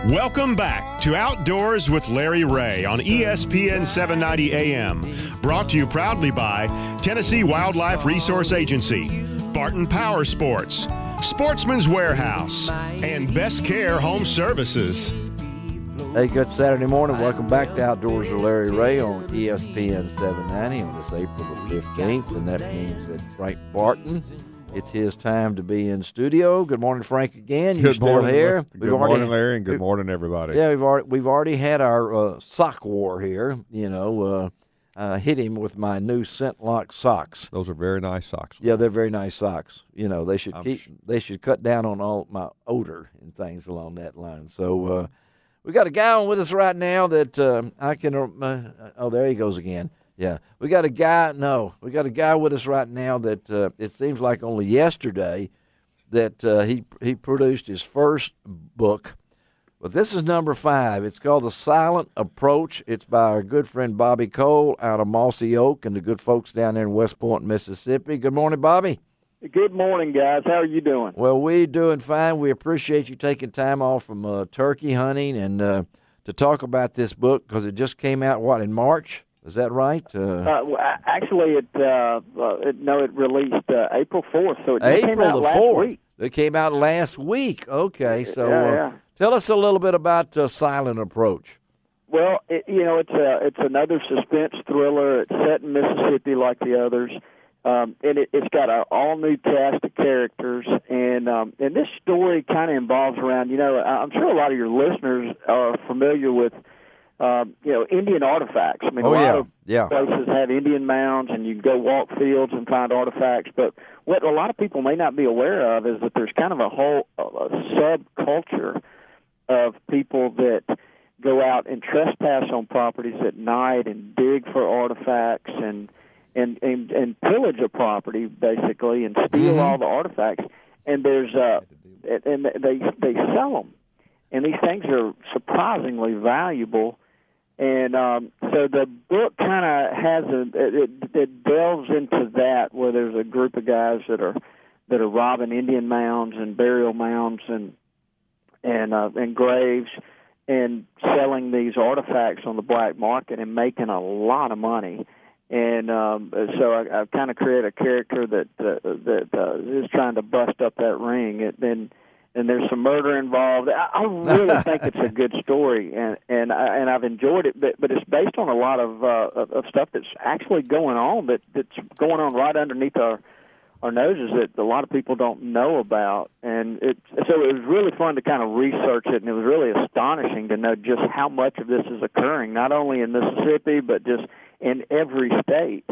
Welcome back to Outdoors with Larry Ray on ESPN 790 AM. Brought to you proudly by Tennessee Wildlife Resource Agency, Barton Power Sports, Sportsman's Warehouse, and Best Care Home Services. Hey, good Saturday morning. Welcome back to Outdoors with Larry Ray on ESPN 790 on this April the 15th, and that means that Frank Barton, it's his time to be in studio. Good morning, Frank, again. You're still here. Good morning, Larry, and good morning, everybody. Yeah, we've already had our sock war here. Hit him with my new Scentlock socks. Those are very nice socks. Yeah, they're very nice socks. You know, they should cut down on all my odor and things along that line. So we got a guy on with us right now that I can. Oh, there he goes again. Yeah, we got a guy with us right now that it seems like only yesterday that he produced his first book. But this is number 5. It's called The Silent Approach. It's by our good friend Bobby Cole out of Mossy Oak and the good folks down there in West Point, Mississippi. Good morning, Bobby. Good morning, guys. How are you doing? Well, we're doing fine. We appreciate you taking time off from turkey hunting and to talk about this book because it just came out, in March? Is that right? Actually, it released April 4th, so it just came out last week. It came out last week. Okay, so yeah. Tell us a little bit about Silent Approach. Well, it's another suspense thriller. It's set in Mississippi like the others, and it's got an all new cast of characters. And this story kind of involves around. I'm sure a lot of your listeners are familiar with. Indian artifacts. I mean, a lot of places have Indian mounds, and you can go walk fields and find artifacts. But what a lot of people may not be aware of is that there's kind of a whole subculture of people that go out and trespass on properties at night and dig for artifacts and pillage a property basically and steal all the artifacts. And there's and they sell them, and these things are surprisingly valuable. And so the book kind of has it delves into that, where there's a group of guys that are robbing Indian mounds and burial mounds and graves and selling these artifacts on the black market and making a lot of money. And so I kind of create a character that is trying to bust up that ring. And there's some murder involved. I really think it's a good story, and I've enjoyed it. But it's based on a lot of stuff that's actually going on that's going on right underneath our noses that a lot of people don't know about. And so it was really fun to kind of research it, and it was really astonishing to know just how much of this is occurring, not only in Mississippi but just in every state.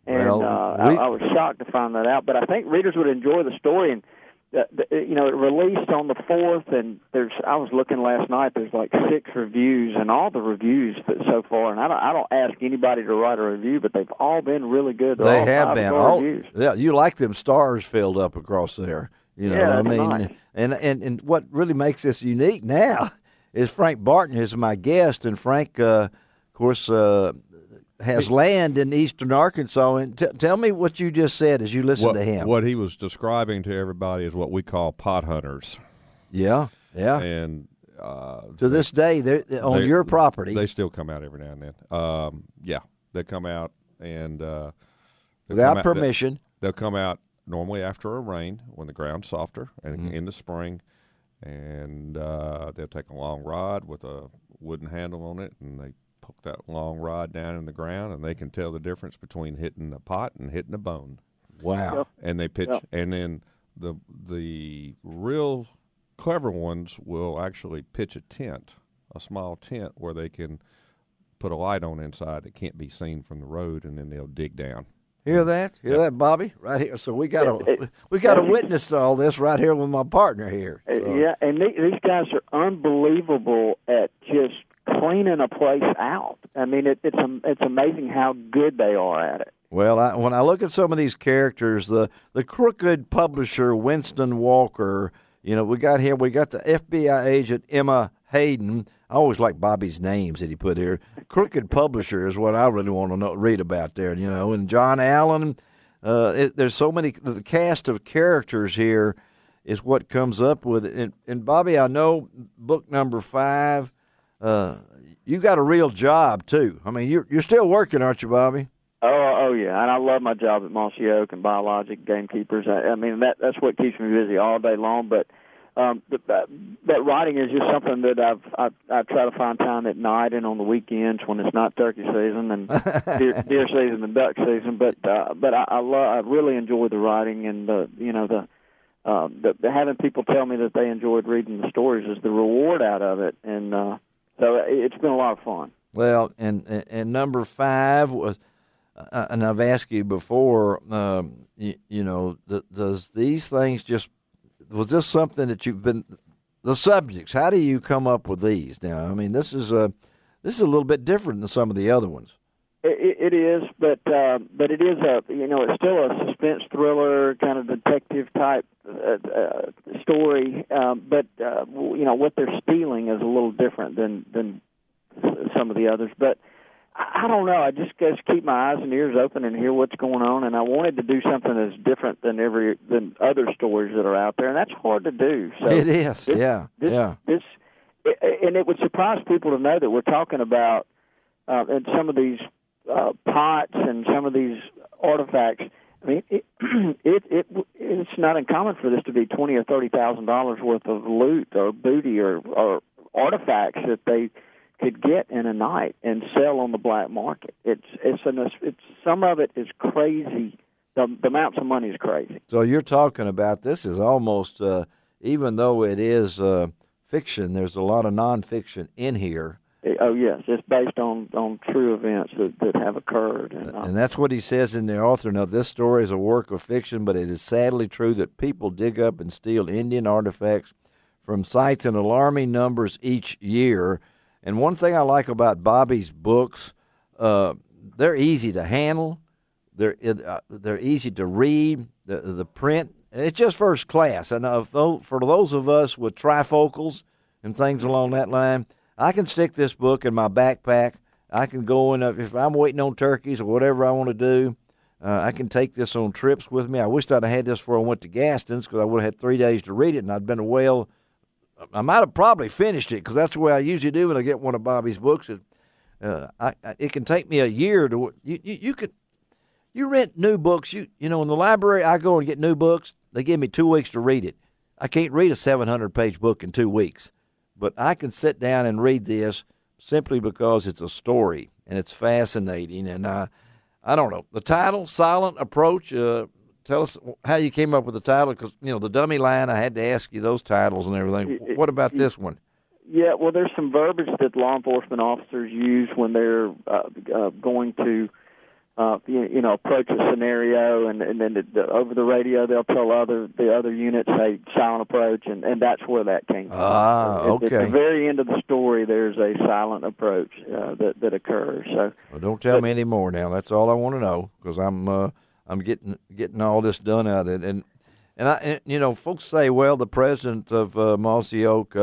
And I was shocked to find that out. But I think readers would enjoy the story. And it released on the 4th, and I was looking last night. There's like 6 reviews, and all the reviews so far. And I don't ask anybody to write a review, but they've all been really good. They have been. Reviews. Yeah, you like them stars filled up across there. Nice. And what really makes this unique now is Frank Barton is my guest, and Frank, of course, has land in eastern Arkansas. And tell me what you just said as you listen to him. What he was describing to everybody is what we call pot hunters. Yeah. And to this day, they're on your property. They still come out every now and then. They come out and without permission. They'll come out normally after a rain when the ground's softer, and in the spring, and they'll take a long rod with a wooden handle on it, and they poke that long rod down in the ground, and they can tell the difference between hitting a pot and hitting a bone. Wow. Yep. And they pitch, and then the real clever ones will actually pitch a small tent where they can put a light on inside that can't be seen from the road, and then they'll dig down. Hear that? Hear that, Bobby? Right here. So we got a witness to all this right here with my partner here. So. Yeah, and these guys are unbelievable at just cleaning a place out. I mean, it's amazing how good they are at it. Well, when I look at some of these characters, the crooked publisher Winston Walker, we got the FBI agent Emma Hayden. I always like Bobby's names that he put here. Crooked publisher is what I really want to read about there, and John Allen. There's so many, the cast of characters here, is what comes up with it. And Bobby, I know book number 5. You got a real job too. I mean, you're still working, aren't you, Bobby? Oh yeah, and I love my job at Mossy Oak and Biologic Gamekeepers. I mean, that's what keeps me busy all day long. But that writing is just something that I try to find time at night and on the weekends when it's not turkey season and deer season and duck season. But I really enjoy the writing, and the having people tell me that they enjoyed reading the stories is the reward out of it, and so it's been a lot of fun. Well, and number 5 was, and I've asked you before, does these things was this something that you've been, the subjects, how do you come up with these now? I mean, this is a little bit different than some of the other ones. It is, but it is it's still a suspense thriller, kind of detective type story. But what they're stealing is a little different than some of the others. But I don't know. I just keep my eyes and ears open and hear what's going on. And I wanted to do something that's different than other stories that are out there, and that's hard to do. So it is, yeah. And it would surprise people to know that we're talking about and some of these pots and some of these artifacts. I mean, it's not uncommon for this to be $20,000 or $30,000 worth of loot or booty or artifacts that they could get in a night and sell on the black market. It's some of it is crazy. The amounts of money is crazy. So you're talking about this is almost, even though it is fiction, there's a lot of nonfiction in here. Oh, yes. It's based on true events that have occurred. And that's what he says in the author note. This story is a work of fiction, but it is sadly true that people dig up and steal Indian artifacts from sites in alarming numbers each year. And one thing I like about Bobby's books, they're easy to handle. They're easy to read. The print, it's just first class. And for those of us with trifocals and things along that line, I can stick this book in my backpack. I can go in, if I'm waiting on turkeys or whatever I want to do, I can take this on trips with me. I wished I'd have had this before I went to Gaston's because I would have had 3 days to read it, and I'd been away. I might have probably finished it because that's the way I usually do when I get one of Bobby's books. It can take me a year to you rent new books. In the library I go and get new books. They give me 2 weeks to read it. I can't read a 700-page book in 2 weeks, but I can sit down and read this simply because it's a story and it's fascinating. And I don't know the title, Silent Approach. Tell us how you came up with the title, because, the dummy line, I had to ask you those titles and everything. What about this one? Yeah, well, there's some verbiage that law enforcement officers use when they're going to, approach a scenario, and then over the radio they'll tell the other units, hey, silent approach, and that's where that came from. Okay. At the very end of the story, there's a silent approach that occurs. So, well, don't tell me any more now. That's all I want to know, because I'm getting all this done out of it, and folks say, well, the president of Mossy Oak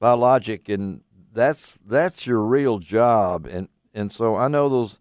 Biologic, and that's your real job, and so I know those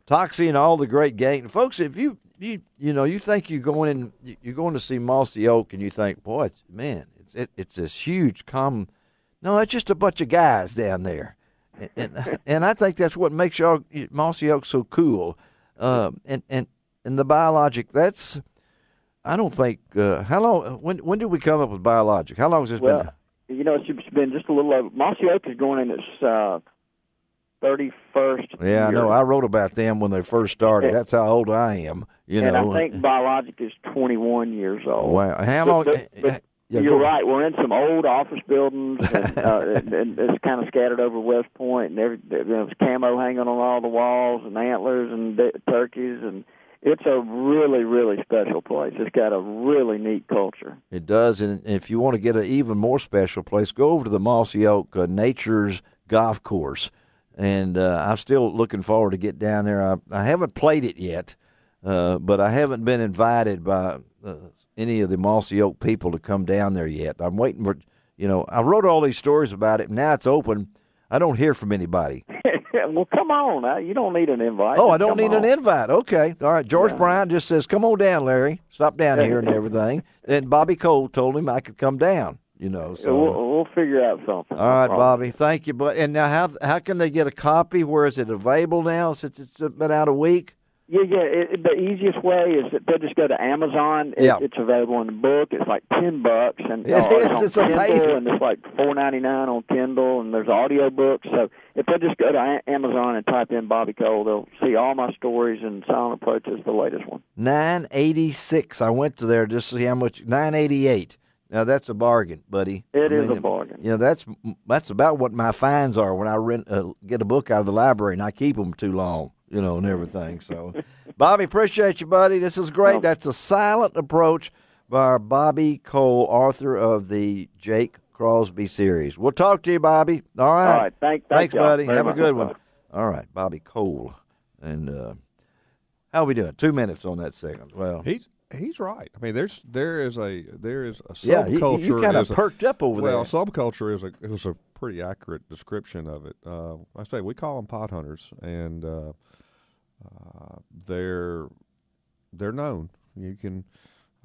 Toxie and all the great game folks. If you think you're going to see Mossy Oak, and you think, boy, it's this huge no, it's just a bunch of guys down there, and I think that's what makes Mossy Oak so cool, and the Biologic, that's, I don't think, how long, when did we come up with Biologic? How long has this been? It's been just a little over. Mossy Oak is going in its 31st year. Yeah, I know. I wrote about them when they first started. That's how old I am. And I think Biologic is 21 years old. Wow. How long? You're right. We're in some old office buildings, and it's kind of scattered over West Point, and there's camo hanging on all the walls, and antlers, and turkeys, and it's a really, really special place. It's got a really neat culture. It does, and if you want to get an even more special place, go over to the Mossy Oak Nature's Golf Course, and I'm still looking forward to get down there. I haven't played it yet, but I haven't been invited by any of the Mossy Oak people to come down there yet. I'm waiting for, I wrote all these stories about it, and now it's open. I don't hear from anybody. Well, come on. You don't need an invite. Oh, Just I don't come need an on. invite. Okay. All right. George Yeah. Bryant just says, come on down, Larry. Stop down here and everything. And Bobby Cole told him I could come down, So. We'll figure out something. All right, Bobby. Thank you. But and now, how can they get a copy? Where is it available now since it's been out a week? Yeah. The easiest way is that they'll just go to Amazon. It's available in the book. It's like $10, and It's on amazing. Kindle, and it's like $4.99 on Kindle, and there's audio books. So if they just go to Amazon and type in Bobby Cole, they'll see all my stories, and Silent Approach is the latest one. $9.86. I went to there just to see how much. $9.88. Now that's a bargain, buddy. It is a bargain. That's about what my fines are when I get a book out of the library and I keep them too long, and everything. So, Bobby, appreciate you, buddy. This is great. That's A Silent Approach by Bobby Cole, author of the Jake Crosby series. We'll talk to you, Bobby. All right. All right. Thanks, buddy. very Have a much. good one. All right, Bobby Cole. And how are we doing? 2 minutes on that segment. Well, He's right. I mean, there is a Yeah, subculture. you kind of perked up over there. Well, subculture is a pretty accurate description of it. I say we call them pot hunters, and they're known. You can,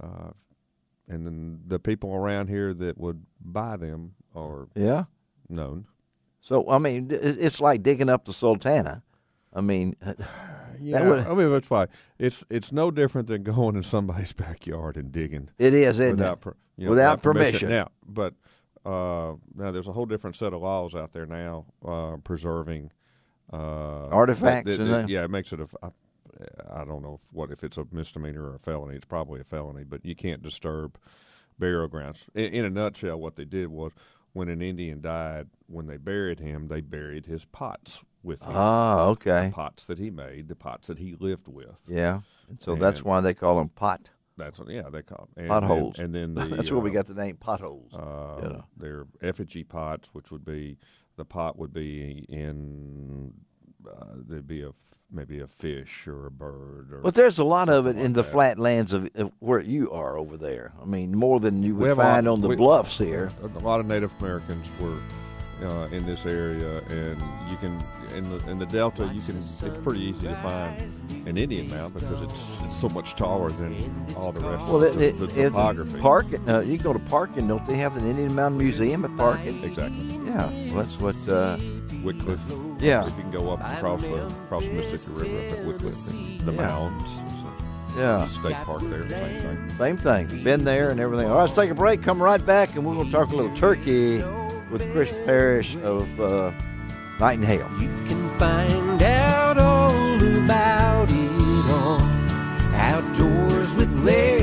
and then the people around here that would buy them are known. So I mean, it's like digging up the Sultana. I mean, that's fine. It's no different than going in somebody's backyard and digging. It is, isn't it? Without permission. Now, but now there's a whole different set of laws out there now preserving artifacts. It makes it I don't know if it's a misdemeanor or a felony. It's probably a felony, but you can't disturb burial grounds. In a nutshell, what they did was when an Indian died, when they buried him, they buried his pots with him. Ah, okay. The pots that he made, the pots that he lived with. Yeah, and so that's why they call them pot. They call them potholes. And then that's where we got the name potholes. They're effigy pots, which would be the pot would be in there'd be maybe a fish or a bird. But there's a lot of it in the flatlands of where you are over there. I mean, more than you would find on the bluffs here. A lot of Native Americans were in this area, and you can in the Delta. It's pretty easy to find an Indian mound because it's so much taller than all the rest of the topography. Parkin, you can go to Parkin. Don't they have an Indian Mound Museum at Parkin? Exactly. Yeah, well, that's what. Wycliffe. Yeah. If you can go up across the Mississippi River up at Wycliffe and the mounds. Yeah. State Park there, same thing. Same thing. Been there and everything. All right, let's take a break. Come right back, and we're going to talk a little turkey with Chris Parrish of Night and Hail. You can find out all about it on Outdoors with Larry.